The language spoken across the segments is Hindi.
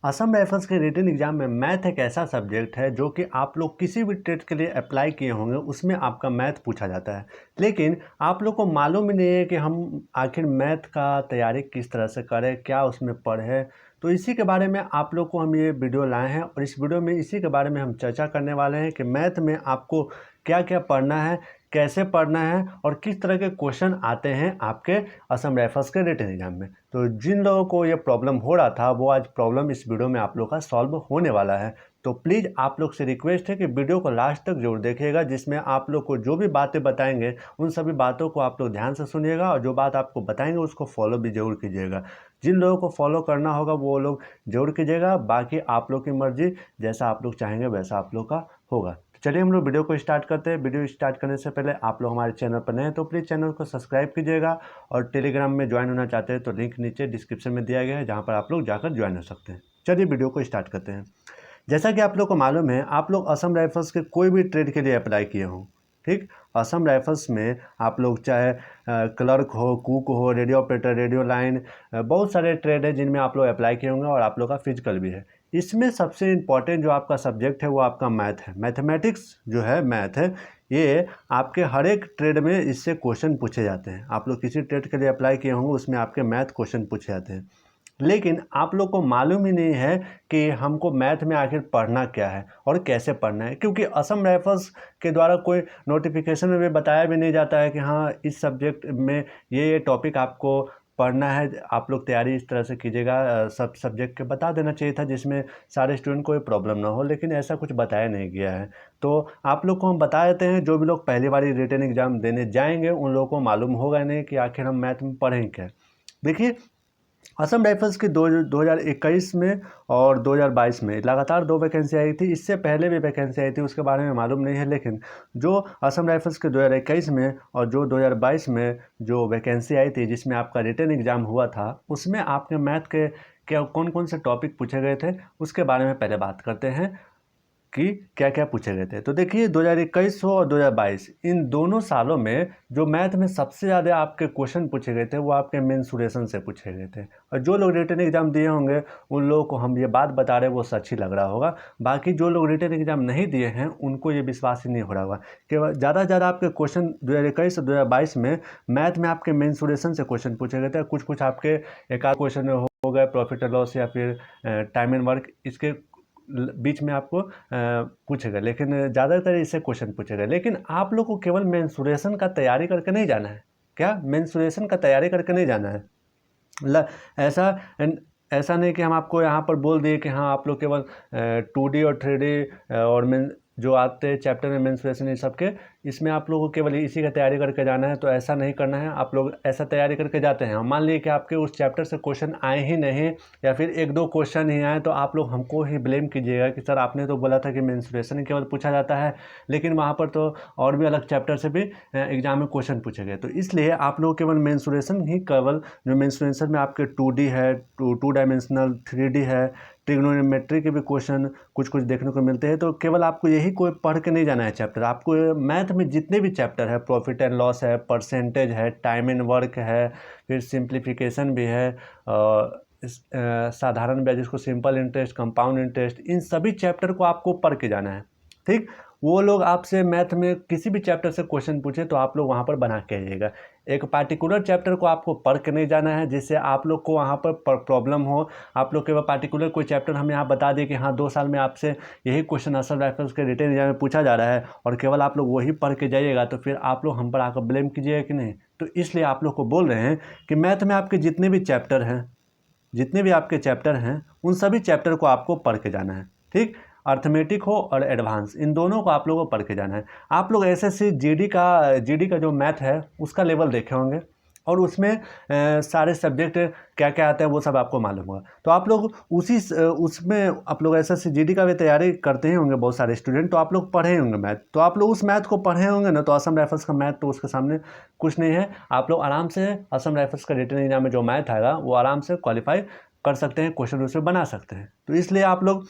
असम राइफल्स के रिटन एग्जाम में मैथ एक ऐसा सब्जेक्ट है जो कि आप लोग किसी भी ट्रेड के लिए अप्लाई किए होंगे उसमें आपका मैथ पूछा जाता है। लेकिन आप लोग को मालूम ही नहीं है कि हम आखिर मैथ का तैयारी किस तरह से करें, क्या उसमें पढ़ें। तो इसी के बारे में आप लोग को हम ये वीडियो लाए हैं और इस वीडियो में इसी के बारे में हम चर्चा करने वाले हैं कि मैथ में आपको क्या क्या पढ़ना है, कैसे पढ़ना है और किस तरह के क्वेश्चन आते हैं आपके असम राइफल्स के रिटन एग्जाम में। तो जिन लोगों को ये प्रॉब्लम हो रहा था वो आज प्रॉब्लम इस वीडियो में आप लोग का सॉल्व होने वाला है। तो प्लीज़ आप लोग से रिक्वेस्ट है कि वीडियो को लास्ट तक जरूर देखिएगा, जिसमें आप लोग को जो भी बातें बताएंगे उन सभी बातों को आप लोग ध्यान से सुनिएगा और जो बात आपको बताएंगे उसको फॉलो भी जरूर कीजिएगा। जिन लोगों को फॉलो करना होगा वो लोग जरूर कीजिएगा, बाकी आप लोग की मर्जी, जैसा आप लोग चाहेंगे वैसा आप लोग का होगा। चलिए हम लोग वीडियो को स्टार्ट करते हैं। वीडियो स्टार्ट करने से पहले आप लोग हमारे चैनल पर नए हैं तो प्लीज़ चैनल को सब्सक्राइब कीजिएगा और टेलीग्राम में ज्वाइन होना चाहते हैं तो लिंक नीचे डिस्क्रिप्शन में दिया गया है, जहां पर आप लोग जाकर ज्वाइन हो सकते हैं। चलिए वीडियो को स्टार्ट करते हैं। जैसा कि आप लोग को मालूम है, आप लोग असम राइफल्स के कोई भी ट्रेड के लिए अप्लाई किए हों, ठीक। असम राइफल्स में आप लोग चाहे क्लर्क हो, कुक हो, रेडियो ऑपरेटर, रेडियो लाइन, बहुत सारे ट्रेड है जिनमें आप लोग अप्लाई किए होंगे और आप लोग का फिजिकल भी है। इसमें सबसे इम्पॉर्टेंट जो आपका सब्जेक्ट है वो आपका मैथ है। मैथमेटिक्स जो है, मैथ है, ये आपके हर एक ट्रेड में इससे क्वेश्चन पूछे जाते हैं। आप लोग किसी ट्रेड के लिए अप्लाई किए होंगे उसमें आपके मैथ क्वेश्चन पूछे जाते हैं। लेकिन आप लोग को मालूम ही नहीं है कि हमको मैथ में आखिर पढ़ना क्या है और कैसे पढ़ना है, क्योंकि असम राइफल्स के द्वारा कोई नोटिफिकेशन में भी बताया भी नहीं जाता है कि हाँ इस सब्जेक्ट में ये टॉपिक आपको पढ़ना है, आप लोग तैयारी इस तरह से कीजिएगा। सब सब्जेक्ट के बता देना चाहिए था जिसमें सारे स्टूडेंट को प्रॉब्लम ना हो, लेकिन ऐसा कुछ बताया नहीं गया है। तो आप लोग को हम बता देते हैं, जो भी लोग पहली बार रिटन एग्जाम देने जाएंगे उन लोगों को मालूम होगा नहीं कि आखिर हम मैथ में पढ़ें क्या। देखिए, असम राइफल्स की 2021 में और 2022 में लगातार 2 वैकेंसी आई थी। इससे पहले भी वैकेंसी आई थी, उसके बारे में मालूम नहीं है। लेकिन जो असम राइफल्स के 2021 में और जो 2022 में जो वैकेंसी आई थी जिसमें आपका रिटन एग्जाम हुआ था, उसमें आपके मैथ के क्या कौन कौन से टॉपिक पूछे गए थे उसके बारे में पहले बात करते हैं कि क्या क्या पूछे गए थे। तो देखिए, 2021 हो और 2022 इन दोनों सालों में जो मैथ में सबसे ज़्यादा आपके क्वेश्चन पूछे गए थे वो आपके मेंसुरेशन से पूछे गए थे। और जो लोग रिटन एग्जाम दिए होंगे उन लोगों को हम ये बात बता रहे हैं वो सच ही लग रहा होगा। बाकी जो लोग रिटन एग्जाम नहीं दिए हैं उनको ये विश्वास ही नहीं हो रहा होगा कि ज़्यादा से ज़्यादा आपके क्वेश्चन 2021 और 2022 में मैथ में आपके मेंसुरेशन से क्वेश्चन पूछे गए थे। कुछ कुछ आपके एक आध क्वेश्चन हो गए प्रॉफिट एंड लॉस या फिर टाइम एंड वर्क, इसके बीच में आपको पूछेगा, लेकिन ज़्यादातर इससे क्वेश्चन पूछेगा। लेकिन आप लोग को केवल मेंसुरेशन का तैयारी करके नहीं जाना है। क्या मेंसुरेशन का तैयारी करके नहीं जाना है? ऐसा ऐसा नहीं कि हम आपको यहाँ पर बोल दिए कि हाँ आप लोग केवल 2D और 3D और मेन जो आते हैं चैप्टर में मेंसुरेशन ये सब के, इसमें आप लोगों को केवल इसी का तैयारी करके जाना है। तो ऐसा नहीं करना है। आप लोग ऐसा तैयारी करके जाते हैं, मान लीजिए कि आपके उस चैप्टर से क्वेश्चन आए ही नहीं या फिर 1-2 क्वेश्चन ही आए, तो आप लोग हमको ही ब्लेम कीजिएगा कि सर आपने तो बोला था कि मेंसुरेशन ही केवल पूछा जाता है, लेकिन वहाँ पर तो और भी अलग चैप्टर से भी एग्जाम में क्वेश्चन पूछे गए। तो इसलिए आप लोग केवल मेंसुरेशन ही, केवल जो मेंसुरेशन में आपके 2D है, 2 डायमेंशनल, 3D है, ट्रिग्नोमेट्री के भी क्वेश्चन कुछ कुछ देखने को मिलते हैं। तो केवल आपको यही कोई पढ़ के नहीं जाना है चैप्टर। आपको मैथ में जितने भी चैप्टर है, प्रॉफिट एंड लॉस है, परसेंटेज है, टाइम एंड वर्क है, फिर सिंप्लीफिकेशन भी है, साधारण ब्याज जिसको सिंपल इंटरेस्ट, कंपाउंड इंटरेस्ट, इन सभी चैप्टर को आपको पढ़ के जाना है। ठीक, वो लोग आपसे मैथ में किसी भी चैप्टर से क्वेश्चन पूछे तो आप लोग वहाँ पर बना के आइएगा। एक पार्टिकुलर चैप्टर को आपको पढ़ के नहीं जाना है जिससे आप लोग को वहाँ पर प्रॉब्लम हो। आप लोग केवल पार्टिकुलर कोई चैप्टर हम यहाँ बता दें कि हाँ 2 साल में आपसे यही क्वेश्चन असम राइफल्स के रिटन एग्जाम में पूछा जा रहा है और केवल आप लोग वही पढ़ के जाइएगा, तो फिर आप लोग हम पर आकर ब्लेम कीजिएगा कि नहीं। तो इसलिए आप लोग को बोल रहे हैं कि मैथ में आपके जितने भी चैप्टर हैं, जितने भी आपके चैप्टर हैं, उन सभी चैप्टर को आपको पढ़ के जाना है। ठीक, अर्थमेटिक हो और एडवांस, इन दोनों को आप लोगों को पढ़ के जाना है। आप लोग एसएससी जीडी का जो मैथ है उसका लेवल देखे होंगे और उसमें सारे सब्जेक्ट क्या क्या आते हैं वो सब आपको मालूम होगा। तो आप लोग उसमें आप लोग एसएससी जीडी का भी तैयारी करते ही होंगे बहुत सारे स्टूडेंट, तो आप लोग पढ़े होंगे मैथ। तो आप लोग उस मैथ को पढ़े होंगे ना, तो असम राइफल्स का मैथ तो उसके सामने कुछ नहीं है। आप लोग आराम से असम राइफल्स का रिटन एग्जाम में जो मैथ आएगा वो आराम से क्वालिफाई कर सकते हैं, क्वेश्चन उसमें बना सकते हैं। तो इसलिए आप लोग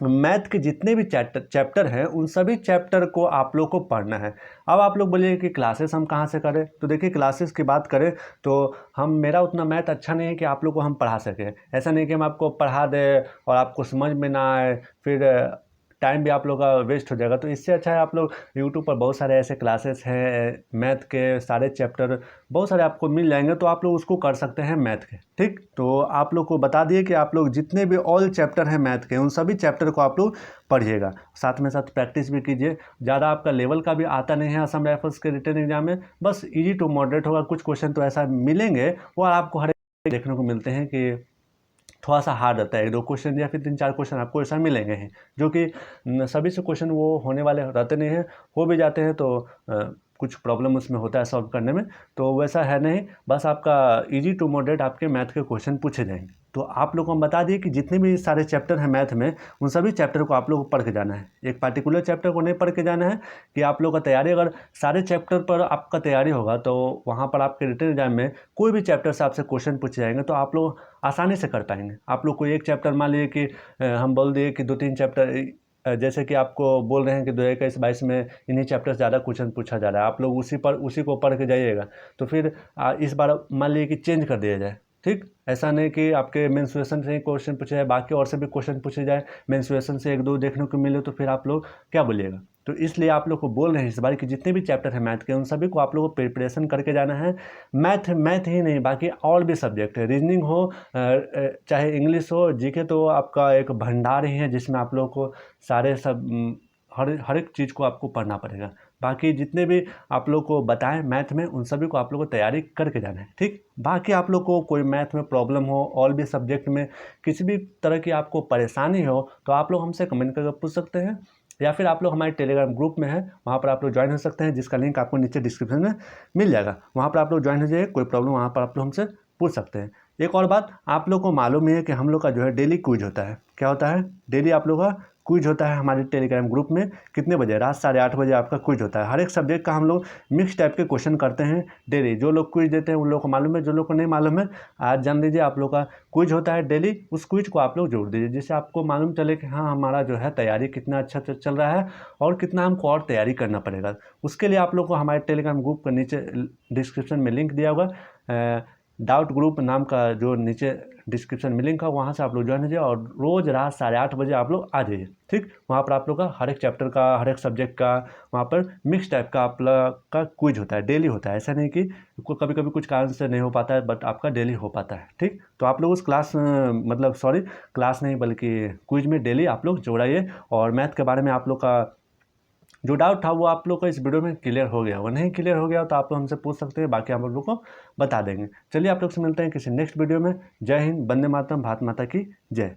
मैथ के जितने भी चैप्टर हैं उन सभी चैप्टर को आप लोग को पढ़ना है। अब आप लोग बोलिए कि क्लासेस हम कहाँ से करें, तो देखिए क्लासेस की बात करें तो मेरा उतना मैथ अच्छा नहीं है कि आप लोग को हम पढ़ा सकें। ऐसा नहीं कि हम आपको पढ़ा दें और आपको समझ में ना आए, फिर टाइम भी आप लोग का वेस्ट हो जाएगा। तो इससे अच्छा है आप लोग यूट्यूब पर बहुत सारे ऐसे क्लासेस हैं, मैथ के सारे चैप्टर बहुत सारे आपको मिल जाएंगे, तो आप लोग उसको कर सकते हैं मैथ के। ठीक, तो आप लोग को बता दिए कि आप लोग जितने भी ऑल चैप्टर हैं मैथ के उन सभी चैप्टर को आप लोग पढ़िएगा, साथ में साथ प्रैक्टिस भी कीजिए। ज़्यादा आपका लेवल का भी आता नहीं है असम राइफल्स के रिटन एग्जाम में, बस इजी टू मॉडरेट होगा। कुछ क्वेश्चन तो ऐसा मिलेंगे वो आपको हर एक देखने को मिलते हैं कि थोड़ा सा हार्ड रहता है, 1-2 क्वेश्चन या फिर 3-4 क्वेश्चन आपको ऐसा मिलेंगे ही, जो कि सभी से क्वेश्चन वो होने वाले रहते नहीं हैं। हो भी जाते हैं तो कुछ प्रॉब्लम उसमें होता है सॉल्व करने में, तो वैसा है नहीं। बस आपका इजी टू मॉडरेट आपके मैथ के क्वेश्चन पूछे जाएंगे। तो आप लोग को हम बता दिए कि जितने भी सारे चैप्टर हैं मैथ में उन सभी चैप्टर को आप लोग को पढ़ के जाना है। एक पार्टिकुलर चैप्टर को नहीं पढ़ के जाना है कि आप लोग का तैयारी, अगर सारे चैप्टर पर आपका तैयारी होगा तो वहाँ पर आपके रिटन एग्जाम में कोई भी चैप्टर से आपसे क्वेश्चन पूछे जाएंगे तो आप लोग आसानी से कर पाएंगे। आप लोग को एक चैप्टर मान लीजिए कि हम बोल दिए कि 2-3 चैप्टर, जैसे कि आपको बोल रहे हैं कि 2021-22 में इन्हीं चैप्टर से ज़्यादा क्वेश्चन पूछा जा रहा है, आप लोग उसी को पढ़ के जाइएगा। तो फिर इस बार मान लीजिए कि चेंज कर दिया जाए। ठीक, ऐसा नहीं कि आपके मेंस्ट्रुएशन से ही क्वेश्चन पूछे जाए, बाकी और से भी क्वेश्चन पूछे जाए, मेंस्ट्रुएशन से 1-2 देखने को मिले तो फिर आप लोग क्या बोलिएगा। तो इसलिए आप लोग को बोल रहे हैं इस बार कि जितने भी चैप्टर हैं मैथ के उन सभी को आप लोगों को प्रिपरेशन करके जाना है। मैथ ही नहीं, बाकी और भी सब्जेक्ट है, रीजनिंग हो चाहे इंग्लिश हो, जीके तो आपका एक भंडार ही है जिसमें आप लोग को सारे सब हर एक चीज़ को आपको पढ़ना पड़ेगा। बाकी जितने भी आप लोग को बताएं मैथ में उन सभी को आप लोग को तैयारी करके जाना है। ठीक, बाकी आप लोग को कोई मैथ में प्रॉब्लम हो, और भी सब्जेक्ट में किसी भी तरह की आपको परेशानी हो तो आप लोग हमसे कमेंट करके पूछ सकते हैं, या फिर आप लोग हमारे टेलीग्राम ग्रुप में हैं, वहाँ पर आप लोग ज्वाइन हो सकते हैं, जिसका लिंक आपको नीचे डिस्क्रिप्शन में मिल जाएगा। वहाँ पर आप लोग ज्वाइन हो जाइए, कोई प्रॉब्लम वहाँ पर आप लोग हमसे पूछ सकते हैं। एक और बात, आप लोग को मालूम ही है कि हम लोग का जो है डेली क्विज होता है। क्या होता है? डेली आप लोग का क्विज होता है हमारे टेलीग्राम ग्रुप में। कितने बजे? रात 8:30 बजे आपका क्विज होता है। हर एक सब्जेक्ट का हम लोग मिक्स टाइप के क्वेश्चन करते हैं डेली। जो लोग क्विज देते हैं उन लोगों को मालूम है, जो लोग को नहीं मालूम है आज जान लीजिए आप लोग का क्विज होता है डेली। उस क्विज को आप लोग जोड़ दीजिए, जिससे आपको मालूम चले कि हाँ हमारा जो है तैयारी कितना अच्छा चल रहा है और कितना हमको और तैयारी करना पड़ेगा। उसके लिए आप लोग को हमारे टेलीग्राम ग्रुप के नीचे डिस्क्रिप्शन में लिंक दिया होगा, डाउट ग्रुप नाम का, जो नीचे डिस्क्रिप्शन में लिंक है, वहाँ से आप लोग ज्वाइन कीजिए और रोज़ रात 8:30 बजे आप लोग आ जाइए। ठीक, वहाँ पर आप लोग का हर एक चैप्टर का, हर एक सब्जेक्ट का वहाँ पर मिक्स टाइप का आप लोग का क्विज होता है, डेली होता है। ऐसा नहीं कि कभी कभी कुछ कारण से नहीं हो पाता है, बट आपका डेली हो पाता है। ठीक, तो आप लोग उस क्लास नहीं बल्कि क्विज में डेली आप लोग जोड़ाइए। और मैथ के बारे में आप लोग का जो डाउट था वो आप लोग को इस वीडियो में क्लियर हो गया, वो नहीं क्लियर हो गया तो आप लोग हमसे पूछ सकते हैं, बाकी हम लोग को बता देंगे। चलिए आप लोग से मिलते हैं किसी नेक्स्ट वीडियो में। जय हिंद, वंदे मातरम, भारत माता की जय।